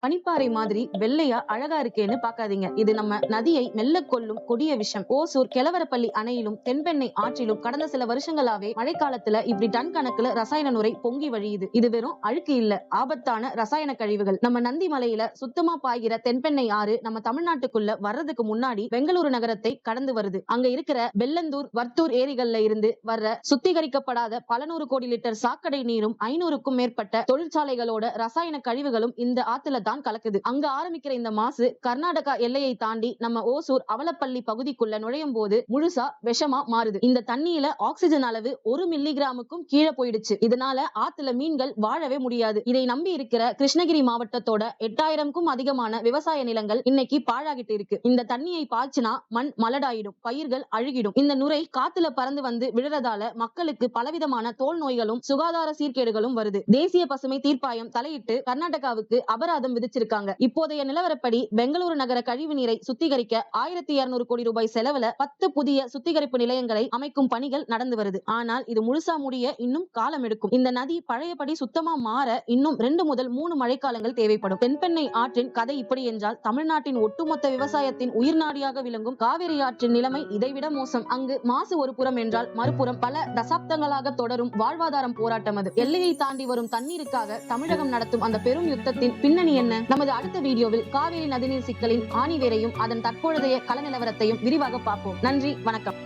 பனிப்பாறை மாதிரி வெள்ளையா அழகா இருக்கேன்னு பாக்காதீங்க. இது நம்ம நதியை மெல்ல கொல்லும் கொடிய விஷம். ஓசூர் கெலவரப்பள்ளி அணையிலும் தென்பெண்ணை ஆற்றிலும் கடந்த சில வருஷங்களாவே மழைக்காலத்துல இப்படி டன் கணக்குல ரசாயன நுரை பொங்கி வழியுது. இது வெறும் அழுக்கு இல்ல, ஆபத்தான ரசாயன கழிவுகள். நம்ம நந்தி மலையில சுத்தமா பாய்கிற தென்பெண்ணை ஆறு நம்ம தமிழ்நாட்டுக்குள்ள வர்றதுக்கு முன்னாடி பெங்களூரு நகரத்தை கடந்து வருது. அங்க இருக்கிற வெள்ளந்தூர், வர்த்தூர் ஏரிகள்ல இருந்து வர்ற சுத்திகரிக்கப்படாத பல நூறு கோடி லிட்டர் சாக்கடை நீரும் 500க்கும் மேற்பட்ட தொழிற்சாலைகளோட ரசாயன கழிவுகளும் இந்த ஆத்துல தான் கலக்குது. அங்க ஆரம்பிக்கிற இந்த மாசு கர்நாடகா எல்லையை தாண்டி நம்ம ஓசூர் அவலப்பள்ளி பகுதிக்குள்ள நுழையும் போது முழுசா விஷமா மாறுது. இந்த தண்ணியில ஆக்சிஜன் அளவு 1 மில்லிகிராமுக்கும் கீழே போயிடுச்சு. இதனால ஆத்துல மீன்கள் வாழவே முடியாது. இதை நம்பி இருக்கிற கிருஷ்ணகிரி மாவட்டத்தோட 8000க்கும் அதிகமான விவசாய நிலங்கள் இன்னைக்கு பாழாகிட்டு இருக்கு. இந்த தண்ணியை பாய்ச்சினா மண் மலடாயிடும், பயிர்கள் அழுகிடும். இந்த நுரை காத்துல பறந்து வந்து விழுறதால மக்களுக்கு பலவிதமான தோல் நோய்களும் சுகாதார சீர்கேடுகளும் வருது. தேசிய பசுமை தீர்ப்பாயம் தலையிட்டு கர்நாடகாவுக்கு அபராதம் விதிச்சிருக்காங்க. இப்போதைய நிலவரப்படி பெங்களூரு நகர கழிவு நீரை சுத்திகரிக்க 1200 கோடி ரூபாய் செலவுல 10 புதிய சுத்திகரிப்பு நிலையங்களை அமைக்கும் பணிகள் நடந்து வருது. ஆனால் இது முழுசா முடிய இன்னும் காலம் எடுக்கும். இந்த நதி பழையபடி சுத்தமா மாற இன்னும் 2 முதல் 3 மழைக்காலங்கள் தேவைப்படும். தென்பெண்ணை ஆற்றின் கதை இப்படி என்றால் தமிழ்நாட்டின் ஒட்டுமொத்த விவசாயத்தின் உயிர்நாடியாக விளங்கும் காவிரி ஆற்றின் நிலைமை இதைவிட மோசம். அங்கு மாசு ஒரு புறம் என்றால் மறுபுறம் பல தசாப்தங்களாக தொடரும் வாழ்வாதாரம் போராட்டம் அது. எல்லையை தாண்டி வரும் தண்ணீருக்காக தமிழகம் நடத்தும் அந்த பெரும் யுத்தத்தின் பின்னணி என்ன? நமது அடுத்த வீடியோவில் காவிரி நதிநீர் சிக்கலின் ஆணிவேரையும் அதன் தற்பொழுதைய கள நிலவரத்தையும் விரிவாக பார்ப்போம். நன்றி, வணக்கம்.